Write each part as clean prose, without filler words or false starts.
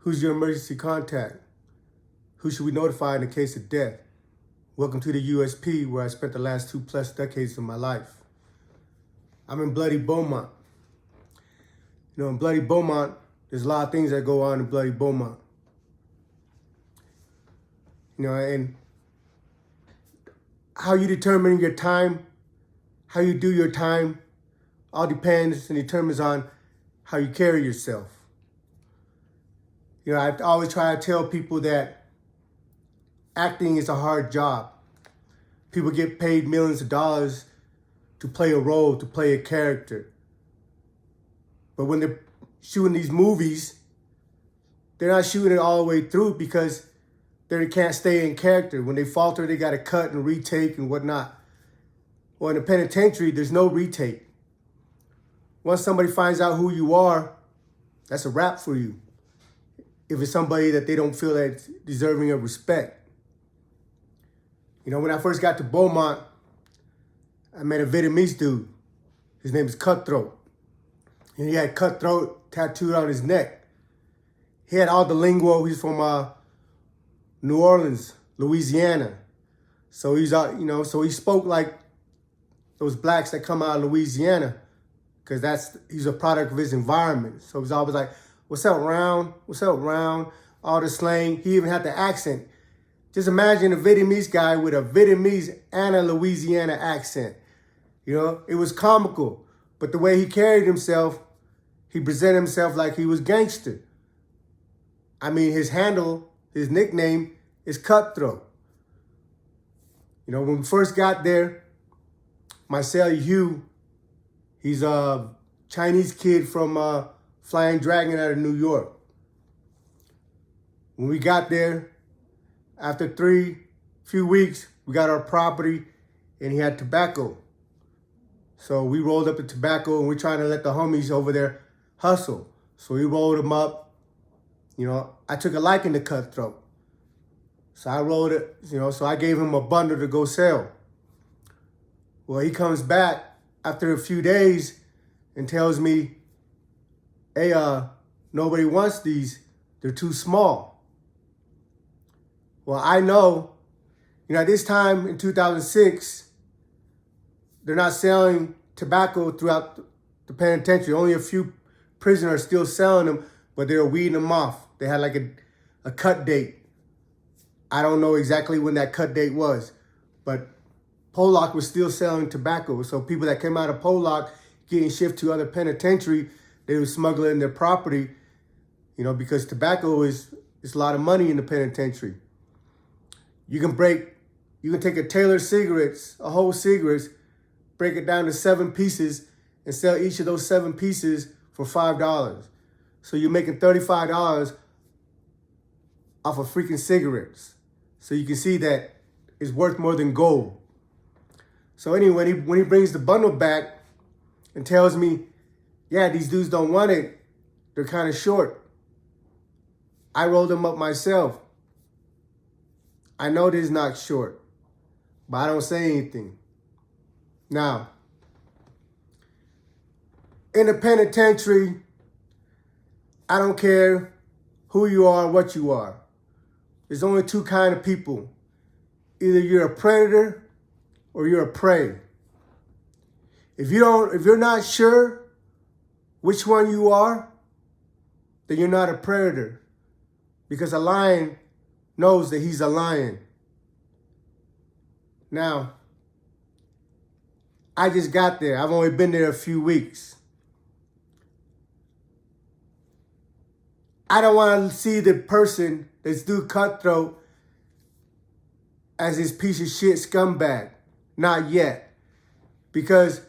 Who's your emergency contact? Who should we notify in the case of death? Welcome to the USP, where I spent the last 2+ decades of my life. I'm in bloody Beaumont. You know, in bloody Beaumont, there's a lot of things that go on in bloody Beaumont. You know, and how you determine your time, how you do your time, all depends and determines on how you carry yourself. You know, I always try to tell people that acting is a hard job. People get paid millions of dollars to play a role, to play a character. But when they're shooting these movies, they're not shooting it all the way through because they can't stay in character. When they falter, they got to cut and retake and whatnot. Well, in the penitentiary, there's no retake. Once somebody finds out who you are, that's a wrap for you. If it's somebody that they don't feel that's deserving of respect. You know, when I first got to Beaumont, I met a Vietnamese dude. His name is Cutthroat. And he had Cutthroat tattooed on his neck. He had all the lingo. He's from New Orleans, Louisiana. So he's out, you know, so he spoke like those blacks that come out of Louisiana, because he's a product of his environment. So he's always like, "What's up, round? What's up, round?" All the slang. He even had the accent. Just imagine a Vietnamese guy with a Vietnamese and a Louisiana accent. You know, it was comical. But the way he carried himself, he presented himself like he was gangster. I mean, his handle, his nickname is Cutthroat. You know, when we first got there, my cellie Hugh, he's a Chinese kid from Flying Dragon out of New York. When we got there, after few weeks, we got our property and he had tobacco. So we rolled up the tobacco and we're trying to let the homies over there hustle. So we rolled them up. You know, I took a liking to Cutthroat. So I rolled it, you know, so I gave him a bundle to go sell. Well, he comes back after a few days and tells me, "Hey, nobody wants these. They're too small." Well, I know, you know, at this time in 2006, they're not selling tobacco throughout the penitentiary. Only a few prisoners are still selling them, but they were weeding them off. They had like a cut date. I don't know exactly when that cut date was, but Pollock was still selling tobacco. So people that came out of Pollock getting shipped to other penitentiary, they were smuggling their property, you know, because tobacco is a lot of money in the penitentiary. You can take a Taylor cigarettes, a whole cigarettes, break it down to 7 pieces and sell each of those 7 pieces for $5. So you're making $35 off of freaking cigarettes. So you can see that it's worth more than gold. So anyway, when he brings the bundle back and tells me, "Yeah, these dudes don't want it. They're kind of short." I rolled them up myself. I know this is not short, but I don't say anything. Now, in the penitentiary, I don't care who you are, what you are. There's only 2 kinds of people. Either you're a predator or you're a prey. If you're not sure which one you are, then you're not a predator. Because a lion knows that he's a lion. Now, I just got there. I've only been there a few weeks. I don't want to see the person that's do Cutthroat as this piece of shit scumbag. Not yet. Because,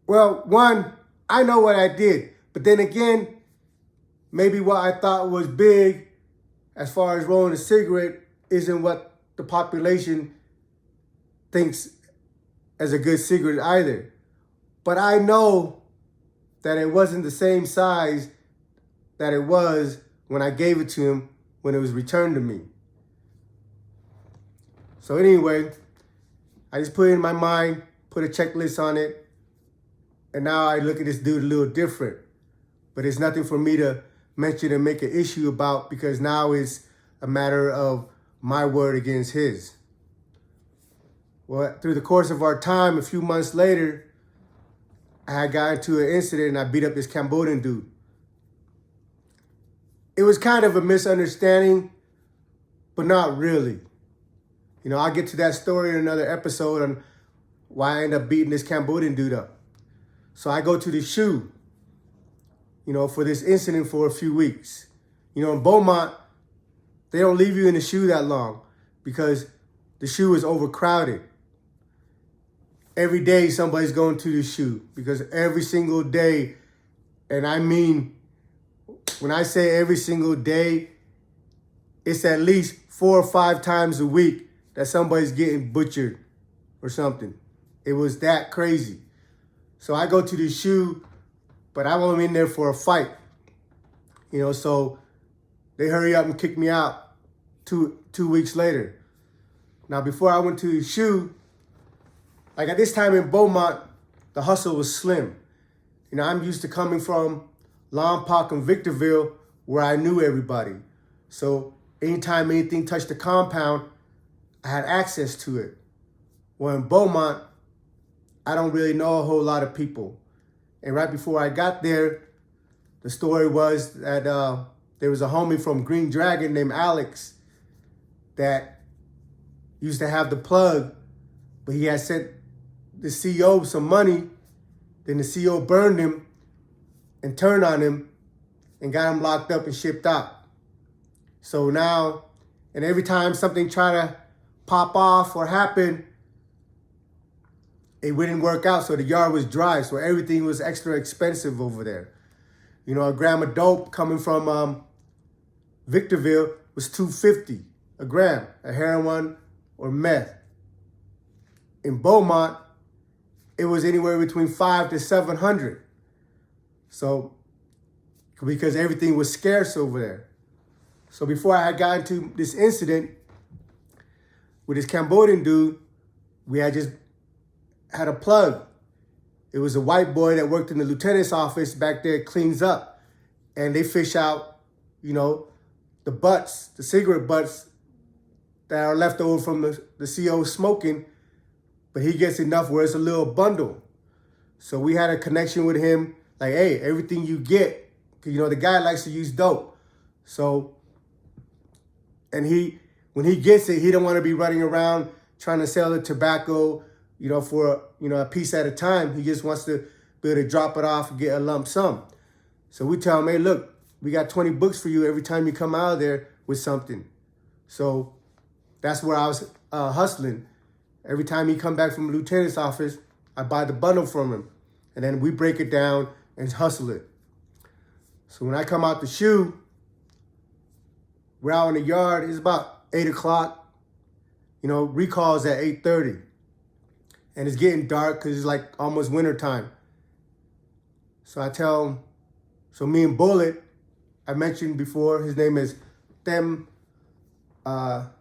well, one, I know what I did. But then again, maybe what I thought was big as far as rolling a cigarette isn't what the population thinks as a good cigarette either. But I know that it wasn't the same size that it was when I gave it to him when it was returned to me. So anyway, I just put it in my mind, put a checklist on it, and now I look at this dude a little different. But it's nothing for me to mention and make an issue about, because now it's a matter of my word against his. Well, through the course of our time, a few months later, I had got into an incident and I beat up this Cambodian dude. It was kind of a misunderstanding, but not really. I'll get to that story in another episode on why I ended up beating this Cambodian dude up. So I go to the SHU, for this incident for a few weeks. In Beaumont, they don't leave you in the SHU that long because the SHU is overcrowded. Every day somebody's going to the SHU because every single day, and I mean, when I say every single day, it's at least 4 or 5 times a week that somebody's getting butchered or something. It was that crazy. So I go to the SHU, but I wasn't in there for a fight. So they hurry up and kick me out two weeks later. Now, before I went to the SHU, like at this time in Beaumont, the hustle was slim. I'm used to coming from Lompoc and Victorville, where I knew everybody. So anytime anything touched the compound, I had access to it. Well, in Beaumont, I don't really know a whole lot of people. And right before I got there, the story was that there was a homie from Green Dragon named Alex that used to have the plug, but he had sent the CEO some money. Then the CEO burned him and turned on him and got him locked up and shipped out. So now, and every time something tried to pop off or happen, it wouldn't work out. So the yard was dry. So everything was extra expensive over there. A gram of dope coming from Victorville was $250 a gram, a heroin or meth. In Beaumont, it was anywhere between $500 to $700. So, because everything was scarce over there. So before I had gotten into this incident with this Cambodian dude, we had just had a plug. It was a white boy that worked in the lieutenant's office back there, cleans up. And they fish out, the butts, the cigarette butts that are left over from the CO smoking. But he gets enough where it's a little bundle. So we had a connection with him, like, hey, everything you get, because, the guy likes to use dope. So, and when he gets it, he don't want to be running around trying to sell the tobacco, for, a piece at a time. He just wants to be able to drop it off and get a lump sum. So we tell him, hey, look, we got 20 books for you every time you come out of there with something. So that's where I was hustling. Every time he come back from the lieutenant's office, I buy the bundle from him. And then we break it down and hustle it. So when I come out the SHU, we're out in the yard. It's about 8 o'clock. Recall's at 8:30. And it's getting dark because it's like almost winter time. So I tell him, so me and Bullet, I mentioned before, his name is Them Chatavong,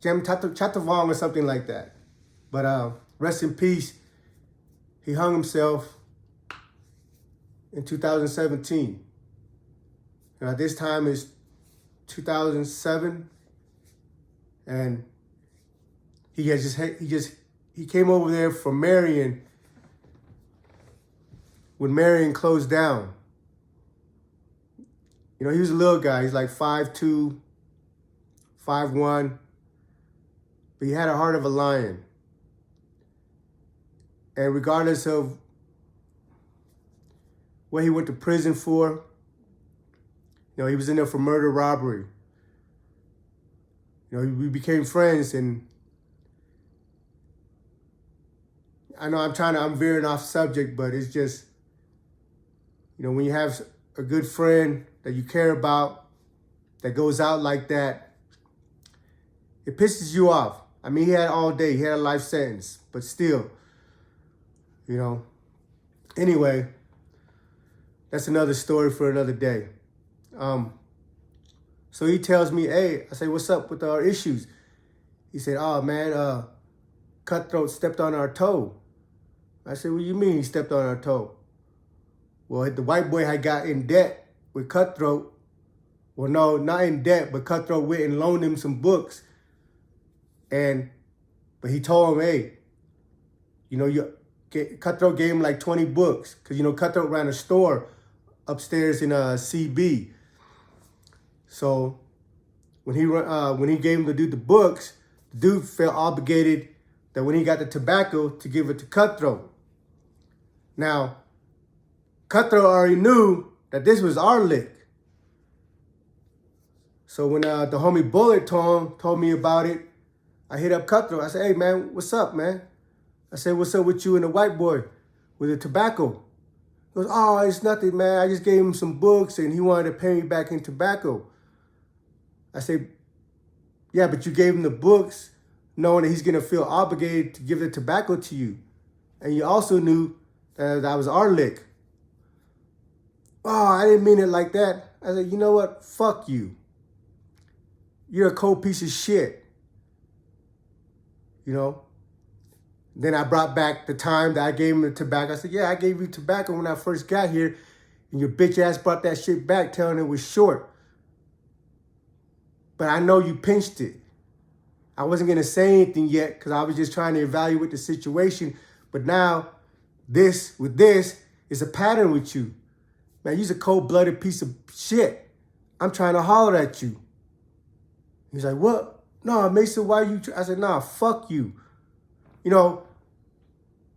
Jem Chatavong or something like that. But rest in peace. He hung himself in 2017. At this time is 2007, and he came over there from Marion when Marion closed down. He was a little guy. He's like 5'2", 5'1", but he had a heart of a lion. And regardless of what he went to prison for, he was in there for murder, robbery. We became friends, and I know I'm veering off subject, but it's just, when you have a good friend that you care about that goes out like that, it pisses you off. I mean, he had all day. He had a life sentence, but still, Anyway, that's another story for another day. So he tells me, hey, I say, what's up with our issues? He said, oh man, Cutthroat stepped on our toe. I said, what do you mean he stepped on our toe? Well, the white boy had got in debt with Cutthroat. Well, no, not in debt, but Cutthroat went and loaned him some books. But he told him, hey, Cutthroat gave him like 20 books. Because, Cutthroat ran a store upstairs in CB. So when he gave him the dude the books, the dude felt obligated that when he got the tobacco to give it to Cutthroat. Now, Cutthroat already knew that this was our lick. So when the homie Bullet told me about it, I hit up Cutthroat. I said, hey, man, what's up, man? I said, what's up with you and the white boy with the tobacco? He goes, oh, it's nothing, man. I just gave him some books and he wanted to pay me back in tobacco. I said, yeah, but you gave him the books knowing that he's going to feel obligated to give the tobacco to you. And you also knew that was our lick. Oh, I didn't mean it like that. I said, you know what? Fuck you. You're a cold piece of shit. Then I brought back the time that I gave him the tobacco. I said, yeah, I gave you tobacco when I first got here. And your bitch ass brought that shit back telling it was short. But I know you pinched it. I wasn't going to say anything yet because I was just trying to evaluate the situation. But now, this is a pattern with you. Man, you're a cold-blooded piece of shit. I'm trying to holler at you. He's like, what? No, Mesa, why you? I said, nah, fuck you.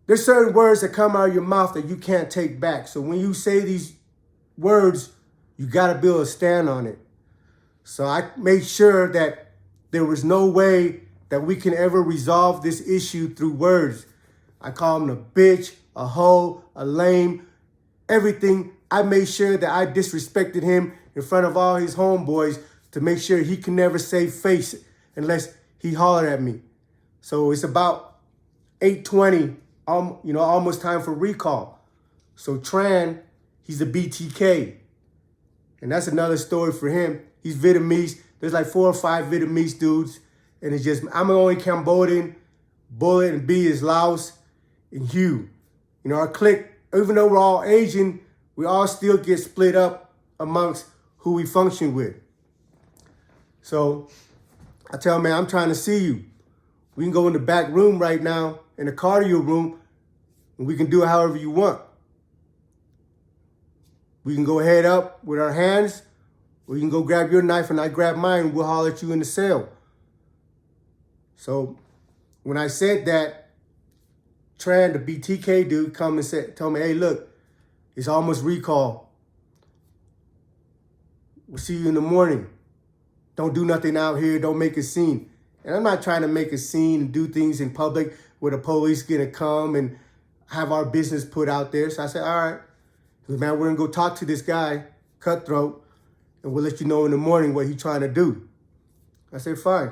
There's certain words that come out of your mouth that you can't take back. So when you say these words, you got to be able to stand on it. So I made sure that there was no way that we can ever resolve this issue through words. I call him a bitch, a hoe, a lame, everything. I made sure that I disrespected him in front of all his homeboys to make sure he can never save face unless he hollered at me. So it's about 8:20, almost time for recall. So Tran, he's a BTK. And that's another story for him. He's Vietnamese. There's like 4 or 5 Vietnamese dudes. And it's just, I'm the only Cambodian. Bullet and B is Laos and Hugh. Our clique, even though we're all Asian, we all still get split up amongst who we function with. So I tell him, man, I'm trying to see you. We can go in the back room right now, in the cardio room, and we can do it however you want. We can go head up with our hands, or you can go grab your knife and I grab mine and we'll holler at you in the cell. So when I said that, Tran, the BTK dude, come and told me, hey, look, it's almost recall. We'll see you in the morning. Don't do nothing out here. Don't make a scene. And I'm not trying to make a scene and do things in public where the police gonna come and have our business put out there. So I said, all right. He goes, man, we're gonna go talk to this guy, Cutthroat, and we'll let you know in the morning what he's trying to do. I said, fine.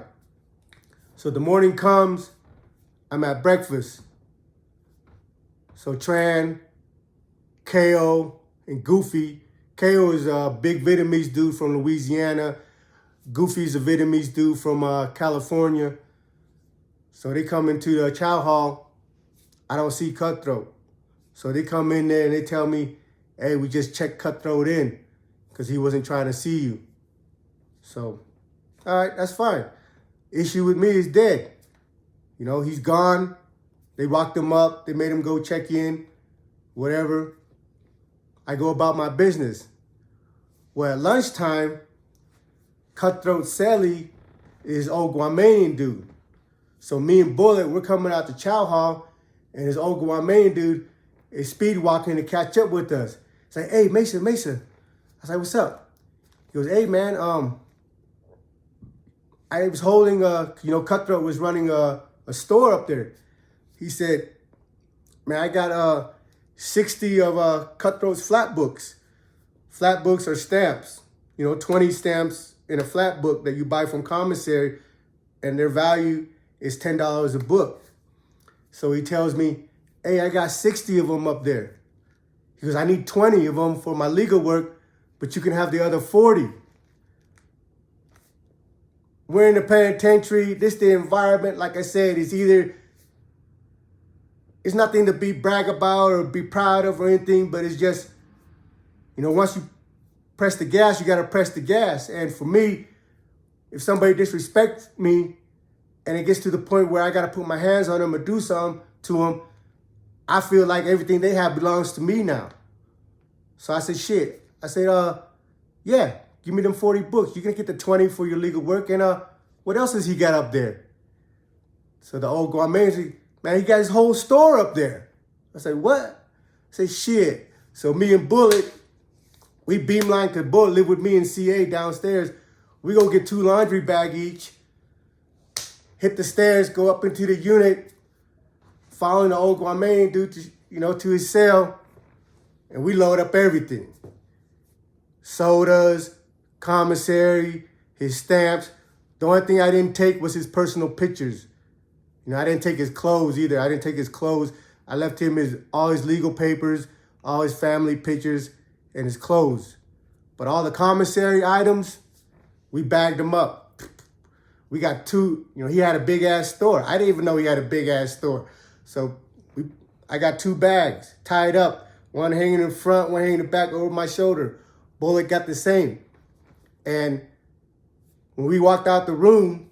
So the morning comes, I'm at breakfast. So Tran, KO, and Goofy. KO is a big Vietnamese dude from Louisiana. Goofy's a Vietnamese dude from California. So they come into the chow hall. I don't see Cutthroat. So they come in there and they tell me, hey, we just checked Cutthroat in because he wasn't trying to see you. So, all right, that's fine. Issue with me is dead. He's gone. They locked him up. They made him go check in, whatever. I go about my business. Well, at lunchtime, Cutthroat Sally is old Guamanian dude. So me and Bullet, we're coming out the chow hall, and this old Guamanian dude is speed walking to catch up with us. It's like, hey, Mesa. I was like, what's up? He goes, hey, man, I was holding, Cutthroat was running a store up there. He said, man, I got 60 of Cutthroat's flat books. Flat books are stamps, 20 stamps in a flat book that you buy from commissary, and their value is $10 a book. So he tells me, hey, I got 60 of them up there. He goes, I need 20 of them for my legal work, but you can have the other 40. We're in the penitentiary. The environment, like I said, is either it's nothing to be brag about or be proud of or anything, but it's just, once you press the gas, you got to press the gas. And for me, if somebody disrespects me and it gets to the point where I got to put my hands on them or do something to them, I feel like everything they have belongs to me now. So I said, shit. I said, yeah, give me them 40 books. You're going to get the 20 for your legal work. And what else has he got up there? So the old Guaman said, man, he got his whole store up there. I said, what? I said, shit. So me and Bullet, we beamline to Bullet, live with me and CA downstairs. We go get 2 laundry bags each, hit the stairs, go up into the unit, following the old Guaman dude to his cell, and we load up everything. Sodas, commissary, his stamps. The only thing I didn't take was his personal pictures. I didn't take his clothes either. I didn't take his clothes. I left him all his legal papers, all his family pictures, and his clothes. But all the commissary items, we bagged them up. We got 2, he had a big ass store. I didn't even know he had a big ass store. So I got 2 bags tied up, one hanging in front, one hanging in the back over my shoulder. Bullet got the same. And when we walked out the room,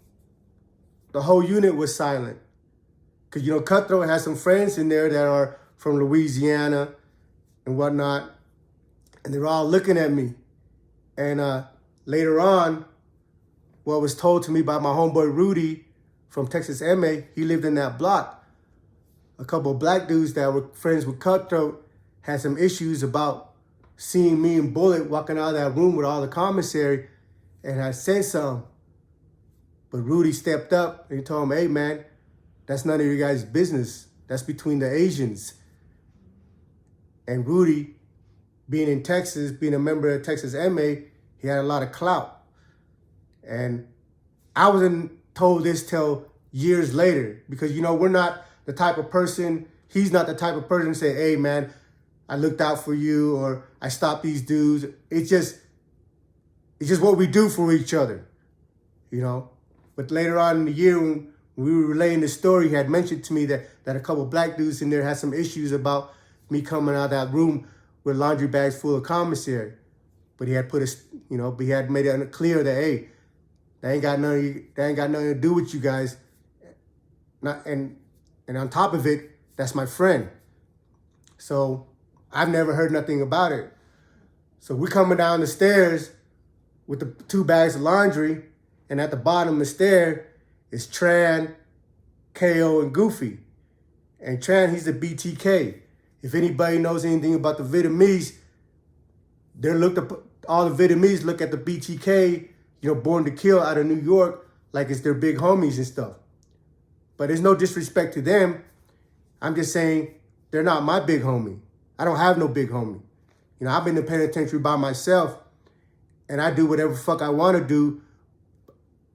the whole unit was silent. Because, Cutthroat has some friends in there that are from Louisiana and whatnot. And they're all looking at me. And later on, what was told to me by my homeboy Rudy from Texas MA, he lived in that block. A couple of black dudes that were friends with Cutthroat had some issues about seeing me and Bullet walking out of that room with all the commissary, and I said something. But Rudy stepped up and he told him, hey man, that's none of your guys' business. That's between the Asians. And Rudy, being in Texas, being a member of Texas MA, he had a lot of clout. And I wasn't told this till years later because, we're not the type of person, he's not the type of person to say, hey man, I looked out for you or I stopped these dudes. It's just what we do for each other, But later on in the year when we were relaying the story, he had mentioned to me that a couple of black dudes in there had some issues about me coming out of that room with laundry bags full of commissary. But he had he had made it clear that, hey, that ain't got nothing to do with you guys. And on top of it, that's my friend. So I've never heard nothing about it. So we're coming down the stairs with the 2 bags of laundry, and at the bottom of the stair is Tran, KO, and Goofy. And Tran, he's a BTK. If anybody knows anything about the Vietnamese, all the Vietnamese look at the BTK, Born to Kill out of New York, like it's their big homies and stuff. But there's no disrespect to them. I'm just saying they're not my big homie. I don't have no big homie. I've been in the penitentiary by myself, and I do whatever the fuck I want to do.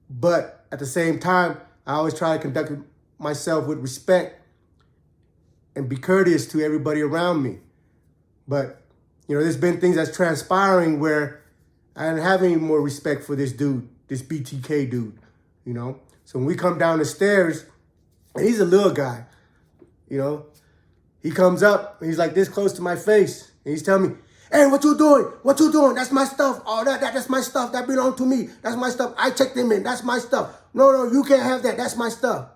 But at the same time, I always try to conduct myself with respect and be courteous to everybody around me. But, there's been things that's transpiring where I don't have any more respect for this dude, this BTK dude, So when we come down the stairs, and he's a little guy, he comes up and he's like this close to my face. And he's telling me, hey, what you doing? What you doing? That's my stuff. Oh, that's my stuff. That belongs to me. That's my stuff. I checked them in. That's my stuff. No, you can't have that. That's my stuff.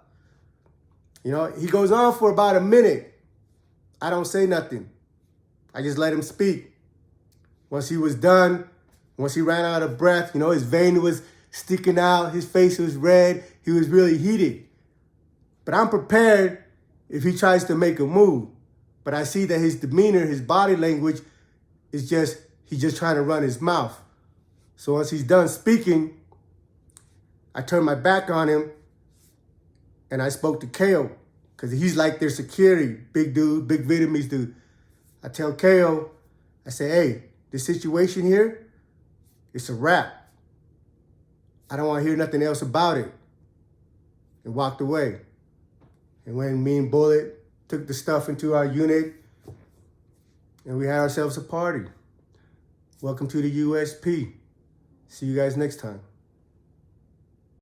He goes on for about a minute. I don't say nothing. I just let him speak. Once he was done, once he ran out of breath, his vein was sticking out. His face was red. He was really heated. But I'm prepared if he tries to make a move. But I see that his demeanor, his body language, he's just trying to run his mouth. So once he's done speaking, I turned my back on him and I spoke to KO because he's like their security, big dude, big Vietnamese dude. I tell KO, I say, hey, this situation here, it's a wrap. I don't want to hear nothing else about it. And walked away. And when me and Bullet took the stuff into our unit, and we had ourselves a party. Welcome to the USP. See you guys next time.